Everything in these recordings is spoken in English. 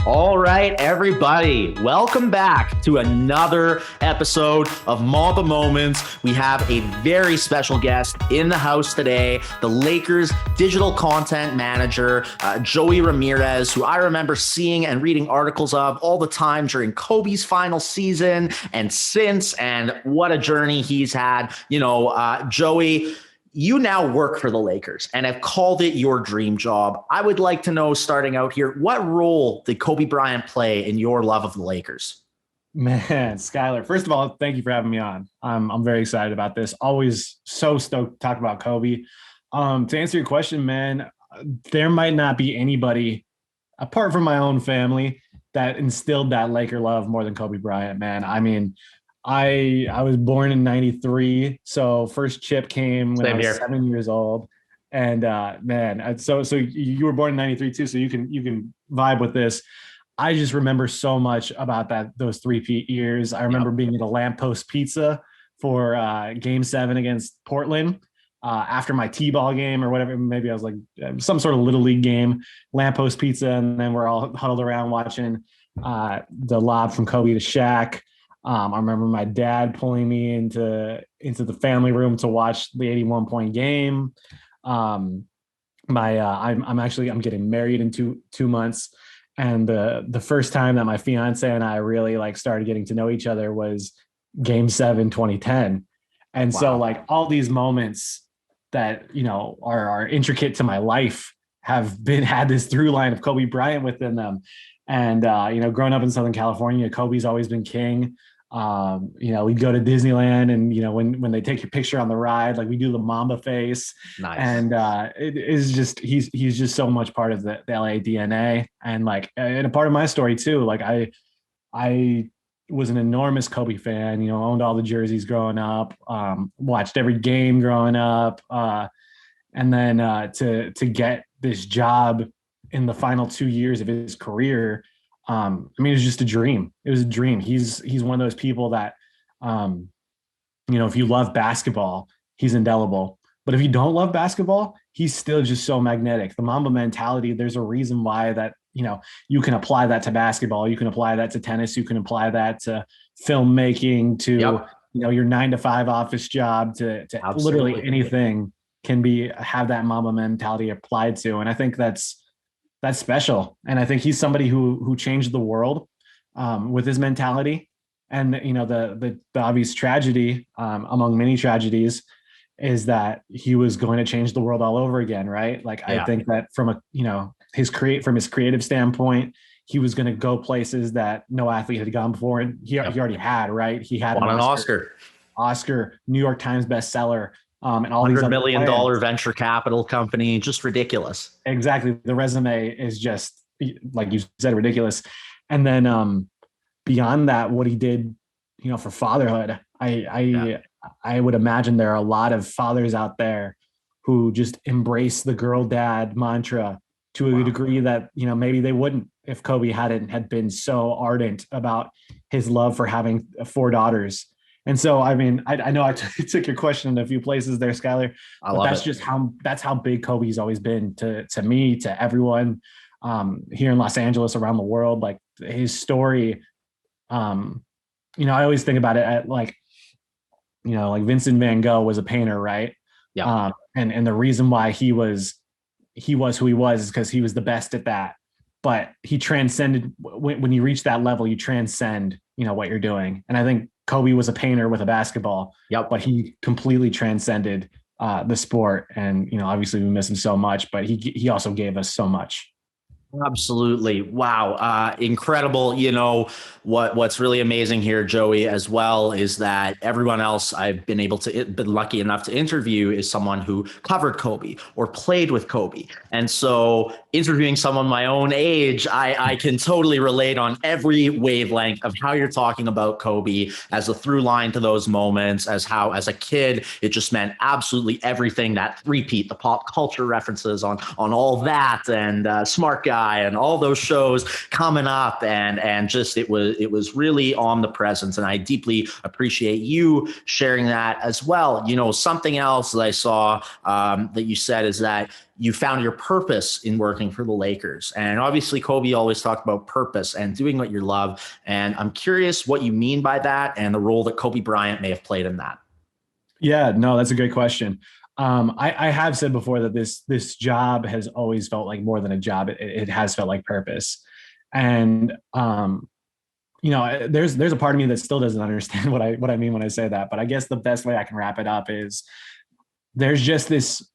All right, everybody, welcome back to another episode of Mamba Moments. We have a very special guest in the house today, the Lakers digital content manager, Joey Ramirez, who I remember seeing and reading articles of all the time during Kobe's final season and since, and what a journey he's had. Joey, you now work for the Lakers and have called it your dream job. I would like to know, starting out here, what role did Kobe Bryant play in your love of the Lakers? Man, Skylar, first of all, thank you for having me on. I'm very excited about this. Always so stoked to talk about Kobe. To answer your question, man, there might not be anybody apart from my own family that instilled that Laker love more than Kobe Bryant, man. I mean, I was born in 93, so first chip came when I was 7 years old. And man, so you were born in 93 too, so you can vibe with this. I just remember so much about those three-peat years. I remember being at a Lamppost Pizza for Game 7 against Portland after my T-ball game or whatever. Maybe I was like some sort of little league game, Lamppost Pizza, and then we're all huddled around watching the lob from Kobe to Shaq. I remember my dad pulling me into the family room to watch the 81-point game. I'm getting married in two months. And the first time that my fiance and I really started getting to know each other was Game 7, 2010. And wow. So all these moments that, are intricate to my life have had this through line of Kobe Bryant within them. And, growing up in Southern California, Kobe's always been king. We'd go to Disneyland and, when they take your picture on the ride, we do the Mamba face. Nice. And it is just, he's just so much part of the LA DNA and a part of my story too. I was an enormous Kobe fan, owned all the jerseys growing up, watched every game growing up. And then to get this job in the final 2 years of his career, it was just a dream. It was a dream. He's one of those people that, if you love basketball, he's indelible. But if you don't love basketball, he's still just so magnetic. The Mamba mentality, there's a reason why that, you can apply that to basketball. You can apply that to tennis. You can apply that to filmmaking, to, your 9-to-5 office job, to literally anything can have that Mamba mentality applied to. And I think that's special. And I think he's somebody who changed the world with his mentality. And, the obvious tragedy among many tragedies is that he was going to change the world all over again. Right. I think that from his creative standpoint, he was going to go places that no athlete had gone before. And he already had, right. He had won an Oscar, New York Times bestseller. And all these $100 million venture capital company, just ridiculous. Exactly. The resume is just, like you said, ridiculous. And then beyond that, what he did, for fatherhood, I would imagine there are a lot of fathers out there who just embrace the girl dad mantra to a degree that, maybe they wouldn't if Kobe had been so ardent about his love for having 4 daughters. And so, I know I took your question in a few places there, Skylar. That's how big Kobe's always been to me, to everyone here in Los Angeles, around the world. His story, I always think about it at Vincent van Gogh was a painter, right? Yeah. And the reason why he was who he was is because he was the best at that. But he transcended, when you reach that level, you transcend, what you're doing. And I think Kobe was a painter with a basketball, but he completely transcended the sport. And, obviously we miss him so much, but he also gave us so much. Absolutely. Wow. Incredible. What's really amazing here, Joey, as well, is that everyone else I've been lucky enough to interview is someone who covered Kobe or played with Kobe. And so interviewing someone my own age, I can totally relate on every wavelength of how you're talking about Kobe as a through line to those moments, as how, as a kid, it just meant absolutely everything, that repeat, the pop culture references on all that, and smart guy, Guy and all those shows coming up, and just it was really omnipresent, and I deeply appreciate you sharing that as well. You know, something else that I saw that you said is that you found your purpose in working for the Lakers. And obviously Kobe always talked about purpose and doing what you love. And I'm curious what you mean by that and the role that Kobe Bryant may have played in that. Yeah, no, that's a great question. I have said before that this job has always felt like more than a job. It has felt like purpose. And you know, there's a part of me that still doesn't understand what I mean when I say that. But I guess the best way I can wrap it up is there's just this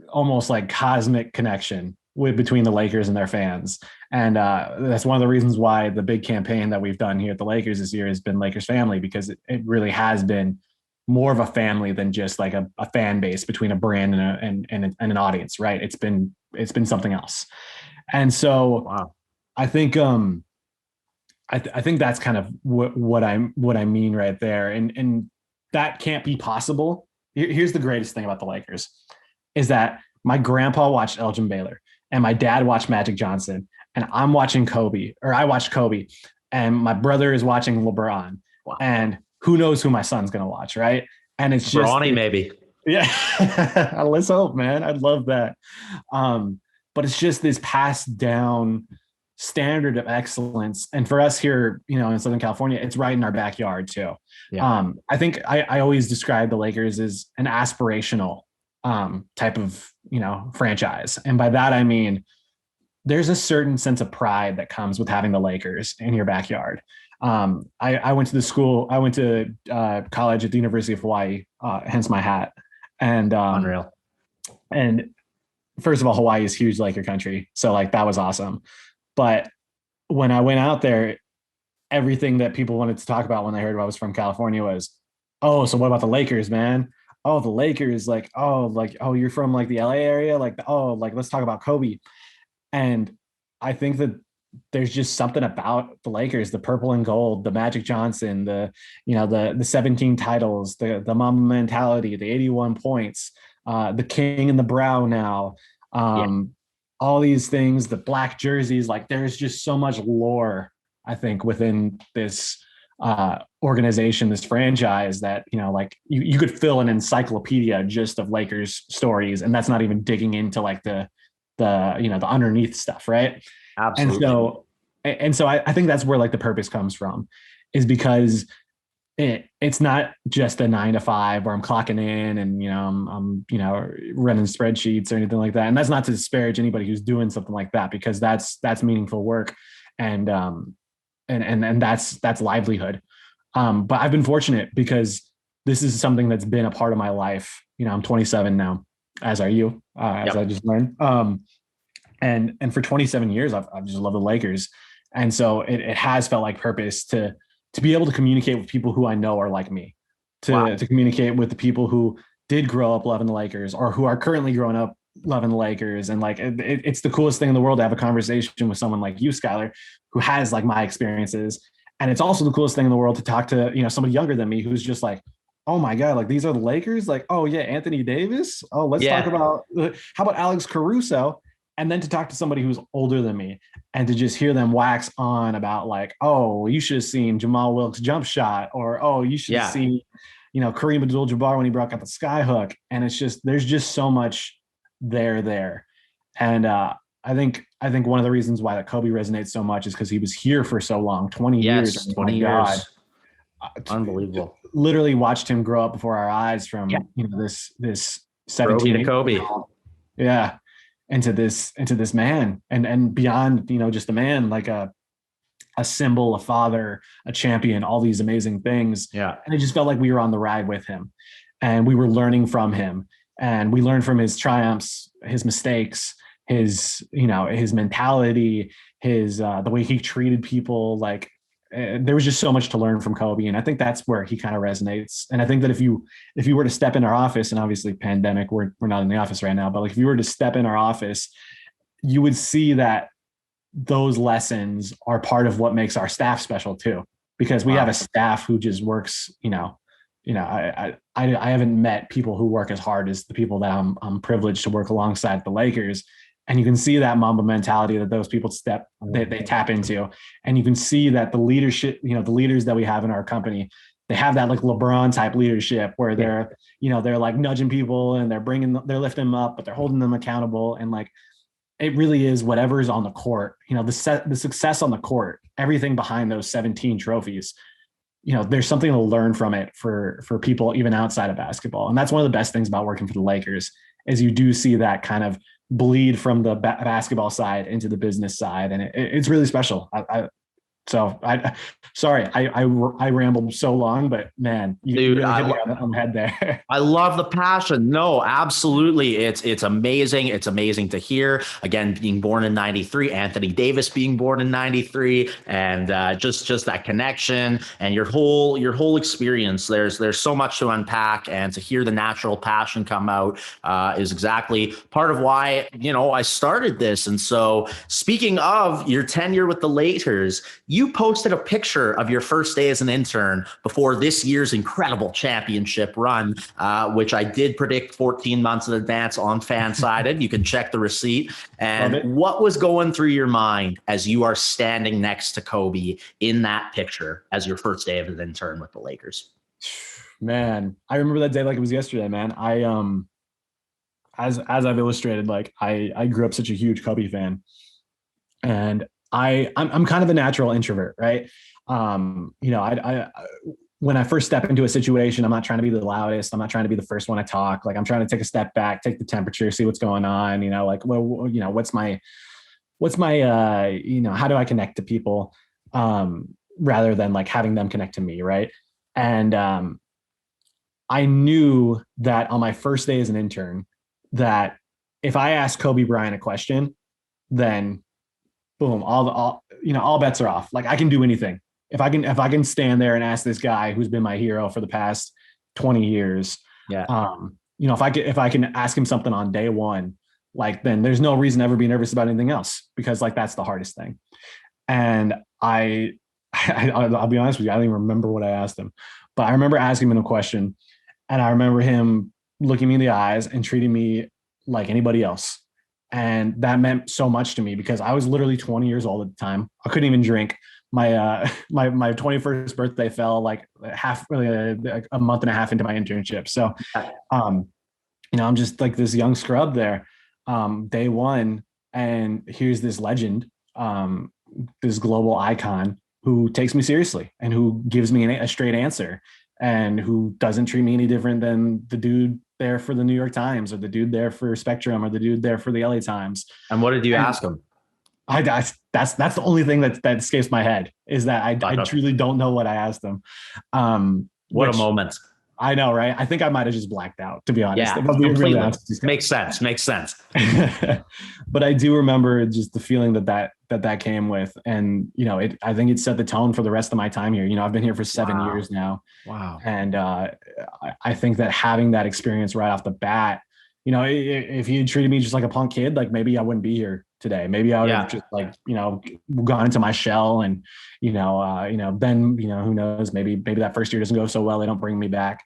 almost like cosmic connection between the Lakers and their fans. And that's one of the reasons why the big campaign that we've done here at the Lakers this year has been Lakers Family, because it really has been more of a family than just like a fan base between a brand and an audience, right? It's been something else. And so wow. I think I think that's kind of what I mean right there. And that can't be possible. Here's the greatest thing about the Lakers is that my grandpa watched Elgin Baylor and my dad watched Magic Johnson, and I'm watching Kobe, or I watched Kobe, and my brother is watching LeBron. Wow. And who knows who my son's going to watch, right? And it's just Bronny, maybe. Yeah. Let's hope, man. I'd love that. But it's just this passed down standard of excellence. And for us here, you know, in Southern California, it's right in our backyard too. Yeah. I think I always describe the Lakers as an aspirational type of, you know, franchise. And by that, I mean, there's a certain sense of pride that comes with having the Lakers in your backyard. I went to college at the University of Hawaii, hence my hat. And unreal. And first of all, Hawaii is huge Laker country. So like that was awesome. But when I went out there, everything that people wanted to talk about when they heard I was from California was, oh, so what about the Lakers, man? Oh, the Lakers, oh, you're from like the LA area? Let's talk about Kobe. And I think that there's just something about the Lakers, the purple and gold, the Magic Johnson, the 17 titles, the Mamba mentality, the 81 points, the king in the brow now, all these things, the black jerseys, like there's just so much lore, I think, within this organization, this franchise, that, you know, like you could fill an encyclopedia just of Lakers stories. And that's not even digging into like the underneath stuff. Right. Absolutely. And so I think that's where like the purpose comes from, is because it's not just a 9 to 5 where I'm clocking in and, you know, I'm running spreadsheets or anything like that. And that's not to disparage anybody who's doing something like that, because that's meaningful work. And that's livelihood. But I've been fortunate because this is something that's been a part of my life. You know, I'm 27 now, as are you, as I just learned. And for 27 years, I've just loved the Lakers. And so it has felt like purpose to be able to communicate with people who I know are like me, to communicate with the people who did grow up loving the Lakers or who are currently growing up loving the Lakers. And like, it's the coolest thing in the world to have a conversation with someone like you, Skylar, who has like my experiences. And it's also the coolest thing in the world to talk to, you know, somebody younger than me who's just like, oh my God, like these are the Lakers. Like, oh yeah, Anthony Davis. Oh, let's talk about, how about Alex Caruso? And then to talk to somebody who's older than me and to just hear them wax on about like, oh, you should have seen Jamal Wilkes' jump shot, or, oh, you should have seen, you know, Kareem Abdul-Jabbar when he broke out the sky hook. And it's just, there's just so much there. And I think one of the reasons why that Kobe resonates so much is because he was here for so long, 20 years. 20 years. Unbelievable. Literally watched him grow up before our eyes from, you know, this 17 to Kobe. Yeah. Into this man and beyond, you know, just a man, like a symbol, a father, a champion, all these amazing things. Yeah. And it just felt like we were on the ride with him and we were learning from him, and we learned from his triumphs, his mistakes, his, you know, his mentality, his, the way he treated people. Like there was just so much to learn from Kobe. And I think that's where he kind of resonates. And I think that if you were to step in our office, and obviously pandemic, we're not in the office right now, but like if you were to step in our office, you would see that those lessons are part of what makes our staff special too, because we have a staff who just works, I haven't met people who work as hard as the people that I'm privileged to work alongside the Lakers. And you can see that Mamba mentality that those people they tap into. And you can see that the leadership, the leaders that we have in our company, they have that like LeBron type leadership where they're like nudging people and they're lifting them up, but they're holding them accountable. And like, it really is whatever is on the court, the success on the court, everything behind those 17 trophies, there's something to learn from it for people even outside of basketball. And that's one of the best things about working for the Lakers is you do see that kind of bleed from the basketball side into the business side. And it's really special. Sorry, I rambled so long, but man, you really hit me on the head there. I love the passion. No, absolutely. It's amazing. It's amazing to hear. Again, being born in 93, Anthony Davis being born in 93, and just that connection and your whole experience. There's so much to unpack, and to hear the natural passion come out is exactly part of why, I started this. And so, speaking of your tenure with the Lakers, you posted a picture of your first day as an intern before this year's incredible championship run, which I did predict 14 months in advance on Fansided. You can check the receipt. And what was going through your mind as you are standing next to Kobe in that picture as your first day of an intern with the Lakers? Man, I remember that day like it was yesterday, man. I as I've illustrated, like I grew up such a huge Kobe fan, and I'm kind of a natural introvert, right? I when I first step into a situation, I'm not trying to be the loudest. I'm not trying to be the first one to talk. Like, I'm trying to take a step back, take the temperature, see what's going on. What's my how do I connect to people, rather than like having them connect to me, right? And I knew that on my first day as an intern, that if I asked Kobe Bryant a question, then boom, all bets are off. Like, I can do anything. If I can stand there and ask this guy who's been my hero for the past 20 years, if I can ask him something on day one, like, then there's no reason to ever be nervous about anything else, because like, that's the hardest thing. And I'll be honest with you, I don't even remember what I asked him, but I remember asking him a question, and I remember him looking me in the eyes and treating me like anybody else. And that meant so much to me, because I was literally 20 years old at the time. I couldn't even drink. My 21st birthday fell like a month and a half into my internship. So, I'm just like this young scrub there, day one. And here's this legend, this global icon who takes me seriously and who gives me a straight answer, and who doesn't treat me any different than the dude there for the New York Times, or the dude there for Spectrum, or the dude there for the LA Times. And what did you ask him? That's the only thing that escapes my head, is that I truly don't know what I asked them. What a moment. I know, right? I think I might have just blacked out, to be honest. Yeah, completely. Makes sense. But I do remember just the feeling that came with, and I think it set the tone for the rest of my time here. I've been here for 7 years now. Wow. And I think that having that experience right off the bat, if he had treated me just like a punk kid, like, maybe I wouldn't be here today. Maybe I would have just gone into my shell, and then who knows, maybe that first year doesn't go so well, they don't bring me back.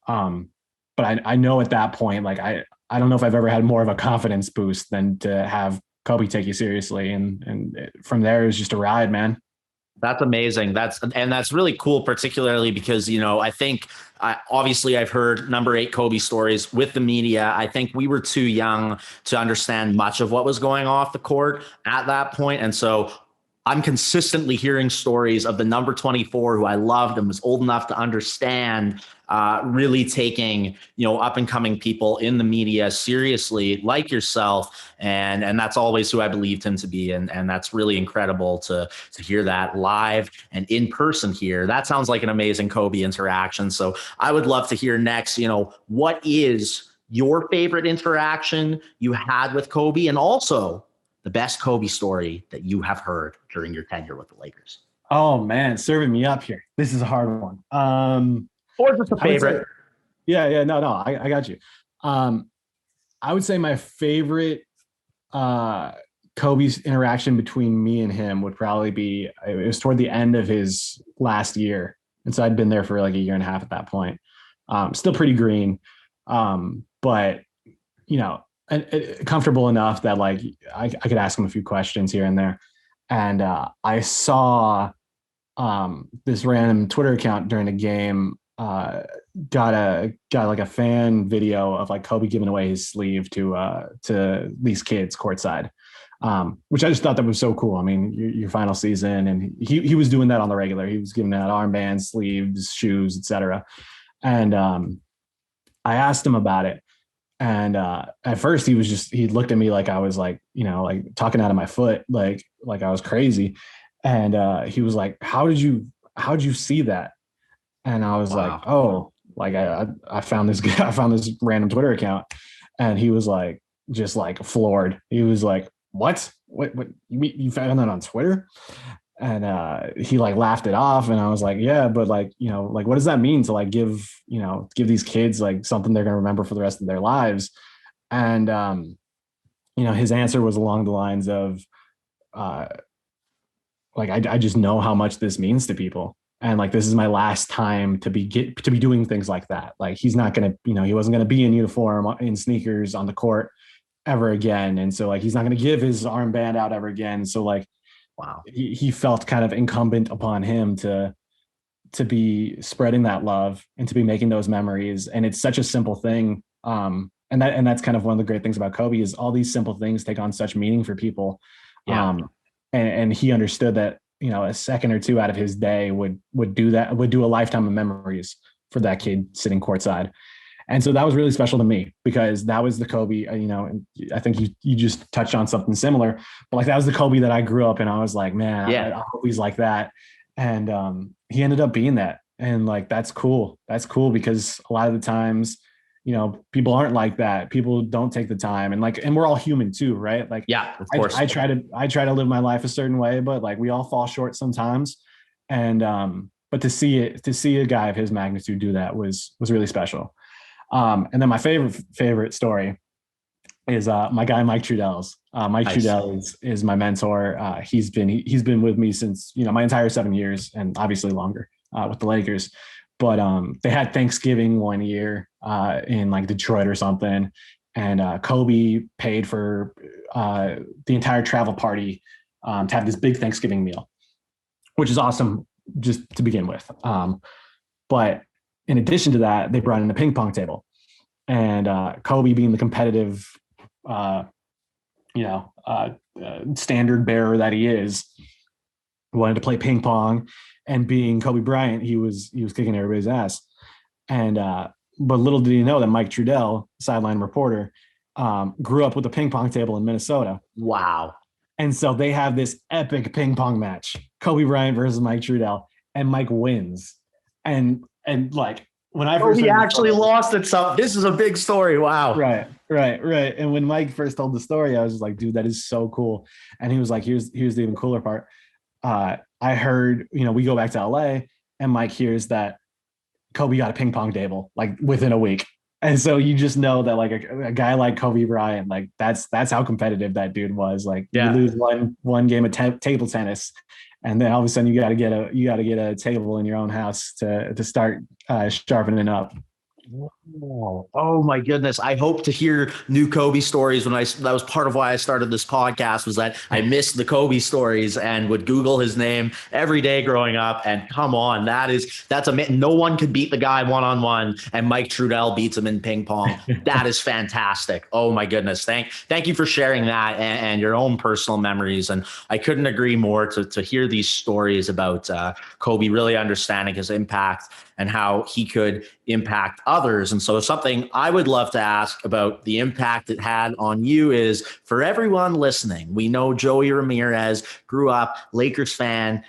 But I know at that point, like, I don't know if I've ever had more of a confidence boost than to have Kobe take you seriously, and from there it was just a ride, man. That's amazing. That's really cool, particularly because, I think obviously I've heard number 8 Kobe stories with the media. I think we were too young to understand much of what was going off the court at that point. And so I'm consistently hearing stories of the number 24 who I loved and was old enough to understand, really taking, up and coming people in the media seriously, like yourself. And that's always who I believed him to be. And that's really incredible to hear that live and in person here. That sounds like an amazing Kobe interaction. So I would love to hear next, what is your favorite interaction you had with Kobe, and also the best Kobe story that you have heard during your tenure with the Lakers? Oh man, serving me up here. This is a hard one. Or just a favorite. No, I got you. I would say my favorite Kobe's interaction between me and him would probably be, it was toward the end of his last year. And so I'd been there for like a year and a half at that point. Still pretty green. But comfortable enough that like I could ask him a few questions here and there. And I saw this random Twitter account during a game got like a fan video of like Kobe giving away his sleeve to these kids courtside, which I just thought that was so cool. I mean, your final season, and he was doing that on the regular. He was giving out armbands, sleeves, shoes, etc. And I asked him about it. And at first he looked at me like I was like, like talking out of my foot, like I was crazy. And he was like, how'd you see that? And I was like, oh, like I found this guy, I found this random Twitter account. And he was like, just like floored. He was like, what you found that on Twitter? And he like laughed it off. And I was like, yeah, but like, like, what does that mean to like give these kids like something they're going to remember for the rest of their lives? And, his answer was along the lines of, like, I just know how much this means to people. And like, this is my last time to be doing things like that. Like, he's not going to, he wasn't going to be in uniform in sneakers on the court ever again. And so like, he's not going to give his armband out ever again. So like, wow, he felt kind of incumbent upon him to be spreading that love and to be making those memories. And it's such a simple thing. And that's kind of one of the great things about Kobe is all these simple things take on such meaning for people. Yeah. And he understood that, a second or two out of his day would do a lifetime of memories for that kid sitting courtside. And so that was really special to me because that was the Kobe, and I think you just touched on something similar, but like that was the Kobe that I grew up in. I was like, man, I hope he's like that. And he ended up being that. And like, that's cool. That's cool because a lot of the times, people aren't like that. People don't take the time and we're all human too, right? Like, yeah, of course. I try to live my life a certain way, but like we all fall short sometimes. And, but to see a guy of his magnitude do that was really special. And then my favorite story is my guy Mike Trudell's. Mike Trudell is my mentor. He's been with me since my entire 7 years, and obviously longer with the Lakers. But they had Thanksgiving one year in like Detroit or something, and Kobe paid for the entire travel party to have this big Thanksgiving meal, which is awesome just to begin with. But in addition to that, they brought in a ping pong table, and Kobe, being the competitive, standard bearer that he is, wanted to play ping pong. And being Kobe Bryant, he was kicking everybody's ass. And but little did he know that Mike Trudell, sideline reporter, grew up with a ping pong table in Minnesota. Wow! And so they have this epic ping pong match: Kobe Bryant versus Mike Trudell, and Mike wins. And like when I first, he actually lost at some. This is a big story. Wow. Right. And when Mike first told the story, I was just like, dude, that is so cool. And he was like, here's the even cooler part. I heard, we go back to LA and Mike hears that Kobe got a ping pong table like within a week. And so you just know that like a guy like Kobe Bryant, like that's how competitive that dude was. Like you lose one game of table tennis, and then all of a sudden you got to get a table in your own house to start sharpening up. Oh my goodness. I hope to hear new Kobe stories. That was part of why I started this podcast, was that I missed the Kobe stories and would Google his name every day growing up. And come on, that's no one could beat the guy one-on-one, and Mike Trudell beats him in ping pong. That is fantastic. Oh my goodness. Thank you for sharing that and your own personal memories. And I couldn't agree more to hear these stories about Kobe really understanding his impact and how he could impact others. And so something I would love to ask about the impact it had on you is, for everyone listening, we know Joey Ramirez grew up Lakers fan.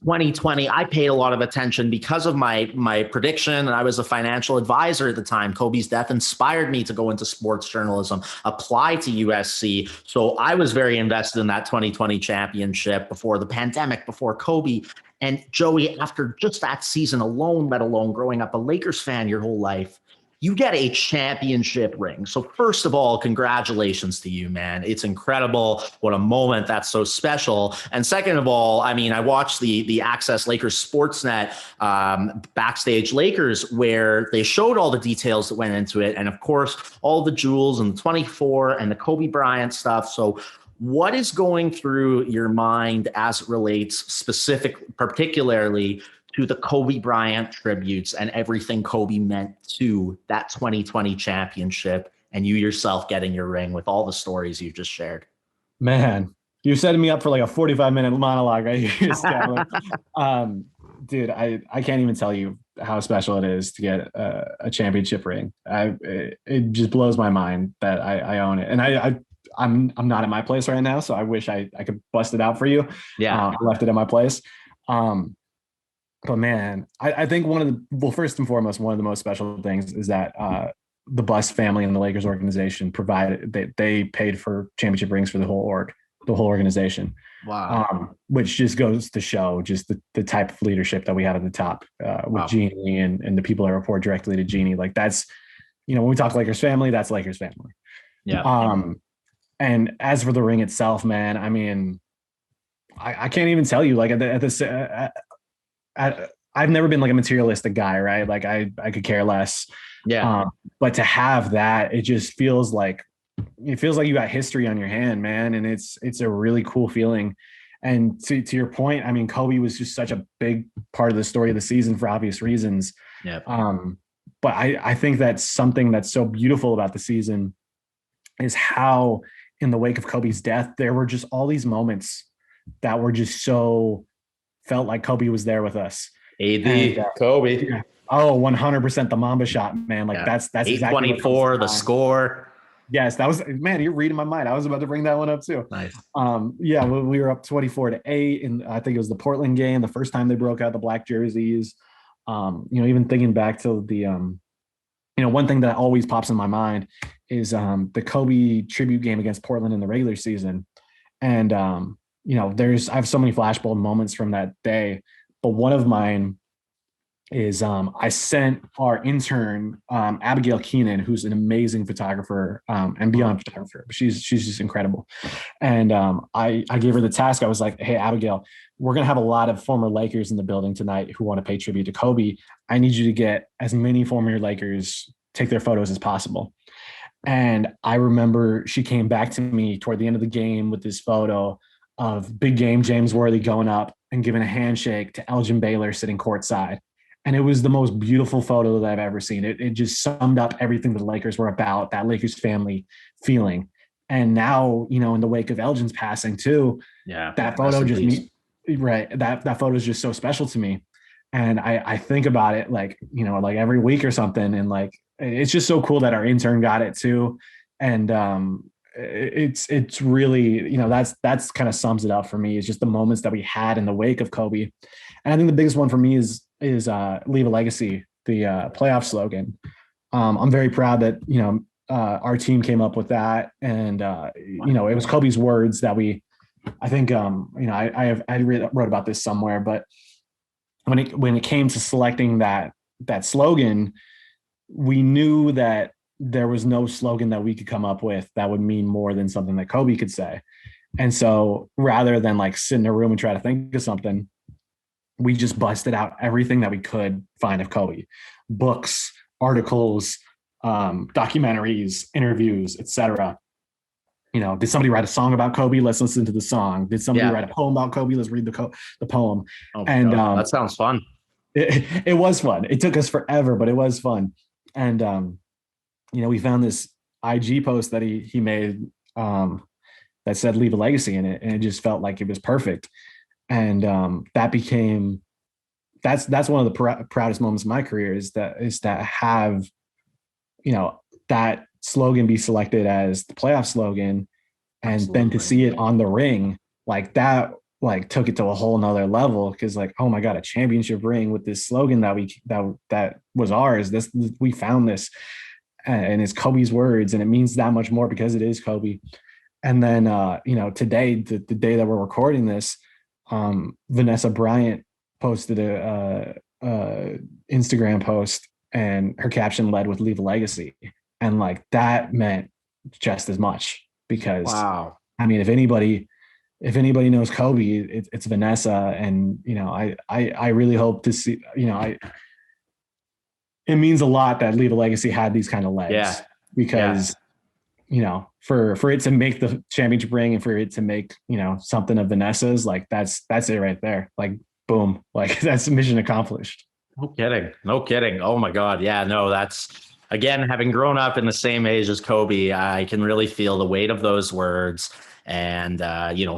2020, I paid a lot of attention because of my prediction, and I was a financial advisor at the time. Kobe's death inspired me to go into sports journalism, apply to USC. So I was very invested in that 2020 championship before the pandemic, before Kobe. And Joey, after just that season alone, let alone growing up a Lakers fan your whole life, you get a championship ring. So first of all, congratulations to you, man. It's incredible. What a moment. That's so special. And second of all, I mean, I watched the Access Lakers Sportsnet Backstage Lakers, where they showed all the details that went into it. And of course, all the jewels and the 24 and the Kobe Bryant stuff. So what is going through your mind as it relates particularly to the Kobe Bryant tributes and everything Kobe meant to that 2020 championship and you yourself getting your ring with all the stories you've just shared? Man, you're setting me up for like a 45-minute monologue right here, Scott. Dude, I can't even tell you how special it is to get a championship ring. It just blows my mind that I own it. And I'm not at my place right now, so I wish I could bust it out for you. Yeah. I left it at my place. But man, I think first and foremost, one of the most special things is that the Bust family and the Lakers organization they paid for championship rings for the whole organization. Wow. Which just goes to show just the type of leadership that we have at the top with Jeannie and the people that report directly to Jeannie. Like that's, when we talk Lakers family, that's Lakers family. Yeah. And as for the ring itself, man, I mean, I can't even tell you, like I've never been like a materialistic guy, right? Like I could care less. Yeah. But to have that, it feels like you got history on your hand, man. And it's a really cool feeling. And to your point, I mean, Kobe was just such a big part of the story of the season for obvious reasons. Yeah. But I think that's something that's so beautiful about the season is how in the wake of Kobe's death, there were just all these moments that were just felt like Kobe was there with us. Kobe. Yeah. Oh, 100% the Mamba shot, man. Like that's 824, the score. Yes, that was, man, you're reading my mind. I was about to bring that one up too. Nice. Yeah, we were up 24-8 and I think it was the Portland game, the first time they broke out the black jerseys. Even thinking back to the one thing that always pops in my mind is the Kobe tribute game against Portland in the regular season. And I have so many flashbulb moments from that day, but one of mine is I sent our intern, Abigail Keenan, who's an amazing photographer and beyond photographer, but she's just incredible. And I gave her the task. I was like, hey, Abigail, we're going to have a lot of former Lakers in the building tonight who want to pay tribute to Kobe. I need you to get as many former Lakers, take their photos as possible. And I remember she came back to me toward the end of the game with this photo of big game James Worthy going up and giving a handshake to Elgin Baylor sitting courtside. And it was the most beautiful photo that I've ever seen. It just summed up everything the Lakers were about, that Lakers family feeling. And now, in the wake of Elgin's passing too, that photo that photo is just so special to me. And I think about it like every week or something. And like, it's just so cool that our intern got it too. And it's really, that's kind of sums it up for me. It's just the moments that we had in the wake of Kobe. And I think the biggest one for me is Leave a Legacy, the playoff slogan. I'm very proud that, our team came up with that. And, it was Kobe's words that I think, I wrote about this somewhere, but when it came to selecting that slogan, we knew that there was no slogan that we could come up with that would mean more than something that Kobe could say. And so rather than like sit in a room and try to think of something, we just busted out everything that we could find of Kobe: books, articles, documentaries, interviews, etc. Did somebody write a song about Kobe? Let's listen to the song. Did somebody write a poem about Kobe? Let's read the poem. And that sounds fun. It was fun. It took us forever, but it was fun. And we found this IG post that he made that said "Leave a Legacy" in it, and it just felt like it was perfect. And that's one of the proudest moments of my career is that have that slogan be selected as the playoff slogan. And Absolutely. Then to see it on the ring like that, like took it to a whole nother level. Cause like, oh my God, a championship ring with this slogan that was ours. We found this and it's Kobe's words, and it means that much more because it is Kobe. And then, today, the day that we're recording this, Vanessa Bryant posted a Instagram post, and her caption led with "Leave a Legacy," and like that meant just as much because Wow. I mean, if anybody knows Kobe, it's Vanessa, and I really hope to see. It means a lot that Leave a Legacy had these kind of legs Yeah. Yeah. because for it to make the championship ring and for it to make something of Vanessa's, like that's it right there. Like boom, like that's mission accomplished. No kidding. No kidding. Oh my God. Yeah, no, that's again, having grown up in the same age as Kobe, I can really feel the weight of those words. And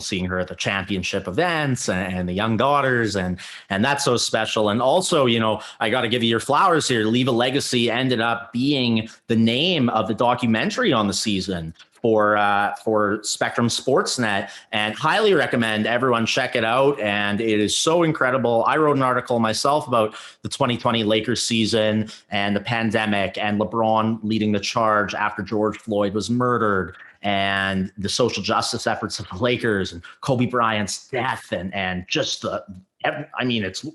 seeing her at the championship events and the young daughters, and that's so special. And also, I got to give you your flowers here. Leave a Legacy ended up being the name of the documentary on the season for Spectrum Sportsnet, and highly recommend everyone check it out. And it is so incredible. I wrote an article myself about the 2020 Lakers season and the pandemic and LeBron leading the charge after George Floyd was murdered, and the social justice efforts of the Lakers and Kobe Bryant's death, and just it's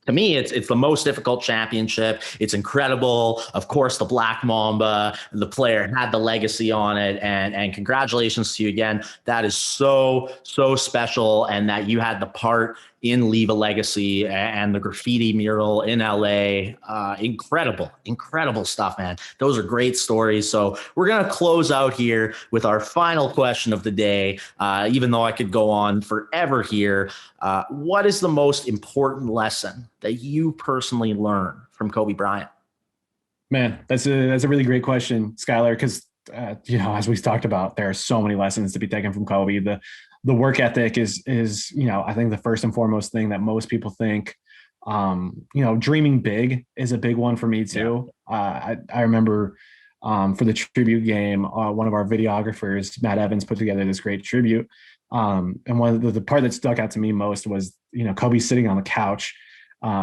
to me, it's the most difficult championship. It's incredible. Of course, the Black Mamba, the player had the legacy on it, and congratulations to you again. That is so, so special, and that you had the part in Leave a Legacy and the graffiti mural in LA. Incredible stuff, man. Those are great stories. So we're going to close out here with our final question of the day. Even though I could go on forever here, what is the most important lesson that you personally learned from Kobe Bryant? Man, that's a really great question, Skylar, because as we've talked about, there are so many lessons to be taken from Kobe. The work ethic is I think the first and foremost thing that most people think. Dreaming big is a big one for me too. Yeah. I remember for the tribute game, one of our videographers, Matt Evans, put together this great tribute. And one of the part that stuck out to me most was, Kobe sitting on the couch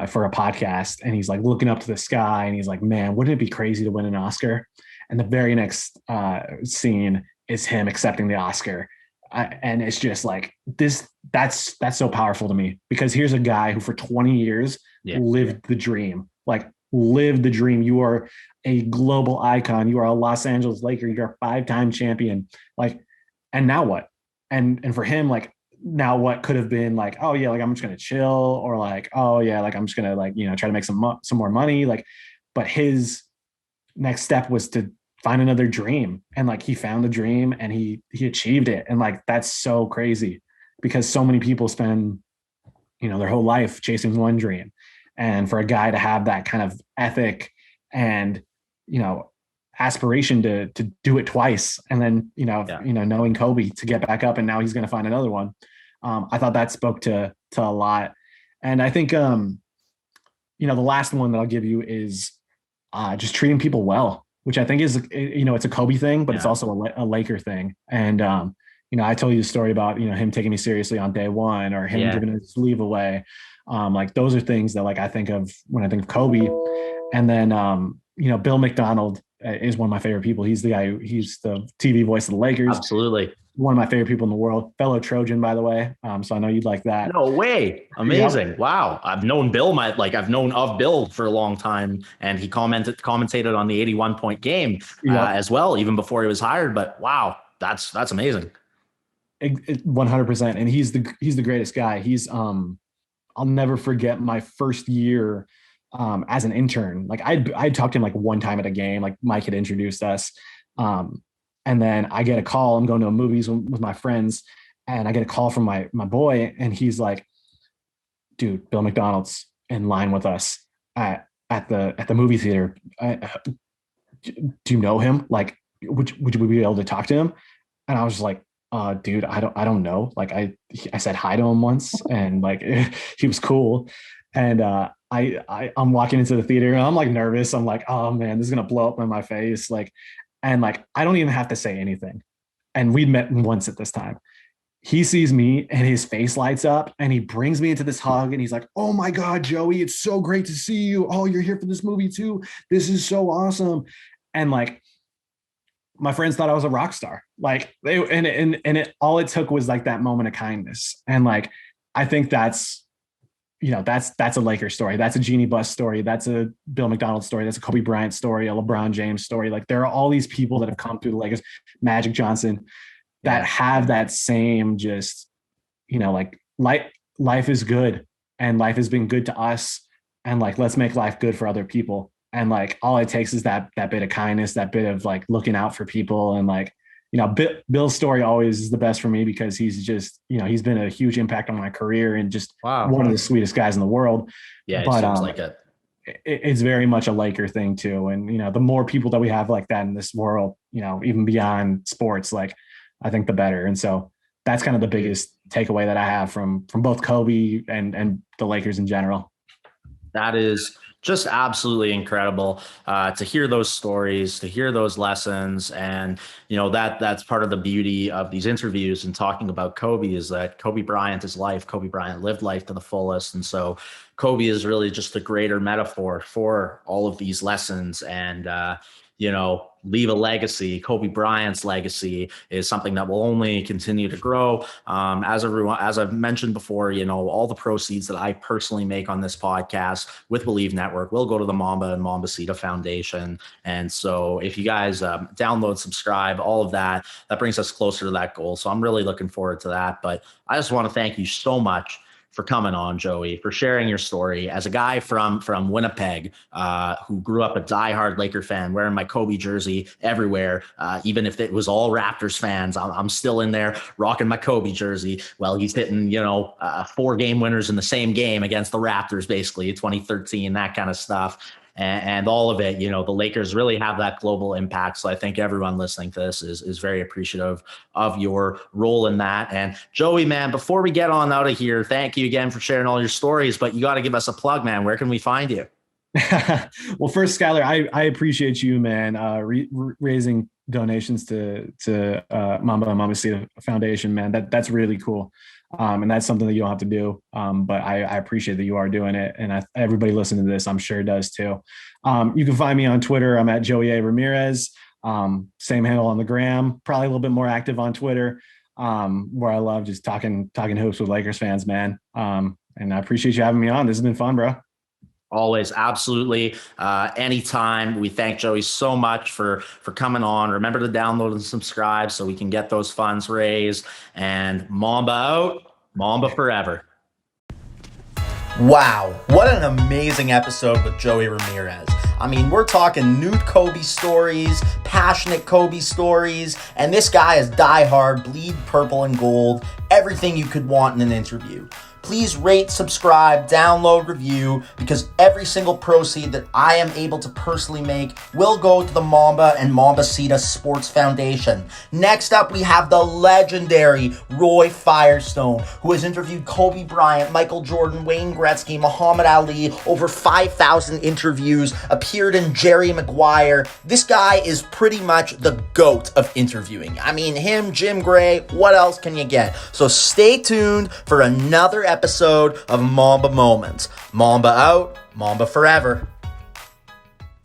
for a podcast, and he's like looking up to the sky, and he's like, man, wouldn't it be crazy to win an Oscar? And the very next scene is him accepting the Oscar. And it's just like that's so powerful to me, because here's a guy who for 20 years lived the dream, lived the dream. You are a global icon. You are a Los Angeles Laker. You're a 5-time champion. And now what? And for him, now what could have been oh yeah, I'm just going to chill, or oh yeah, I'm just going to try to make some more money. But his next step was to find another dream, and he found the dream, and he achieved it. And that's so crazy, because so many people spend their whole life chasing one dream, and for a guy to have that kind of ethic and aspiration to do it twice, and then knowing Kobe, to get back up, and now he's going to find another one. I thought that spoke to a lot. And I think the last one that I'll give you is just treating people well, which I think is, it's a Kobe thing, but it's also a Laker thing. And, I told you the story about, him taking me seriously on day one, or him giving his leave away. Those are things that I think of when I think of Kobe. And then, Bill McDonald is one of my favorite people. He's he's the TV voice of the Lakers. Absolutely. One of my favorite people in the world, fellow Trojan, by the way. So I know you'd like that. No way. Amazing. Yep. Wow. I've known Bill, I've known of Bill for a long time, and he commentated on the 81-point game as well, even before he was hired. But wow, that's amazing. 100%. And he's the greatest guy. I'll never forget my first year as an intern. I'd talked to him one time at a game, Mike had introduced us. And then I get a call. I'm going to movies with my friends, and I get a call from my boy, and he's like, dude, Bill McDonald's in line with us at the movie theater. Do you know him? Would we be able to talk to him? And I was just like, dude, I don't know. I said hi to him once, and he was cool. And I'm walking into the theater, and I'm nervous. I'm like, oh man, this is gonna blow up in my face. And I don't even have to say anything. And we'd met once at this time. He sees me, and his face lights up, and he brings me into this hug, and he's like, oh my God, Joey, it's so great to see you. Oh, you're here for this movie too. This is so awesome. And my friends thought I was a rock star. All it took was that moment of kindness. And I think that's that's a Lakers story. That's a Genie Bus story. That's a Bill McDonald story. That's a Kobe Bryant story, a LeBron James story. Like there are all these people that have come through the Lakers, Magic Johnson, that have that same just, like life is good and life has been good to us. And like, let's make life good for other people. And like, all it takes is that bit of kindness, that bit of like looking out for people. And like, Bill's story always is the best for me because he's just, he's been a huge impact on my career and just one of the sweetest guys in the world. Yeah, but, it seems like it. It's very much a Laker thing too. And, the more people that we have like that in this world, even beyond sports, like I think the better. And so that's kind of the biggest takeaway that I have from both Kobe and the Lakers in general. That is just absolutely incredible to hear those stories, to hear those lessons. And, that's part of the beauty of these interviews and talking about Kobe is that Kobe Bryant is life. Kobe Bryant lived life to the fullest. And so Kobe is really just a greater metaphor for all of these lessons. And, leave a legacy. Kobe Bryant's legacy is something that will only continue to grow. As I've mentioned before, all the proceeds that I personally make on this podcast with Believe Network will go to the Mamba and Mambacita Foundation. And so if you guys download, subscribe, all of that brings us closer to that goal. So I'm really looking forward to that. But I just want to thank you so much for coming on, Joey, for sharing your story as a guy from Winnipeg, who grew up a diehard Laker fan, wearing my Kobe jersey everywhere. Even if it was all Raptors fans, I'm still in there rocking my Kobe jersey. Well, he's hitting, 4 game winners in the same game against the Raptors, basically 2013, that kind of stuff. And all of it, the Lakers really have that global impact. So I think everyone listening to this is very appreciative of your role in that. And Joey, man, before we get on out of here, thank you again for sharing all your stories, but you got to give us a plug, man. Where can we find you? Well, first, Skylar, I appreciate you, man, raising donations to Mamba and Mambacita Foundation, man. That's really cool. And that's something that you don't have to do. But I appreciate that you are doing it. And everybody listening to this, I'm sure does too. You can find me on Twitter. I'm at Joey A. Ramirez. Same handle on the gram, probably a little bit more active on Twitter, where I love just talking hoops with Lakers fans, man. And I appreciate you having me on. This has been fun, bro. Always, absolutely. Anytime. We thank Joey so much for coming on. Remember to download and subscribe so we can get those funds raised. And Mamba out, Mamba forever. Wow, what an amazing episode with Joey Ramirez. I mean, we're talking nude Kobe stories, passionate Kobe stories, and this guy is diehard, bleed purple and gold, everything you could want in an interview. Please rate, subscribe, download, review, because every single proceed that I am able to personally make will go to the Mamba and Mambacita Sports Foundation. Next up, we have the legendary Roy Firestone, who has interviewed Kobe Bryant, Michael Jordan, Wayne Gretzky, Muhammad Ali, over 5,000 interviews, appeared in Jerry Maguire. This guy is pretty much the GOAT of interviewing. I mean, him, Jim Gray, what else can you get? So stay tuned for another episode of Mamba Moments. Mamba out, Mamba forever.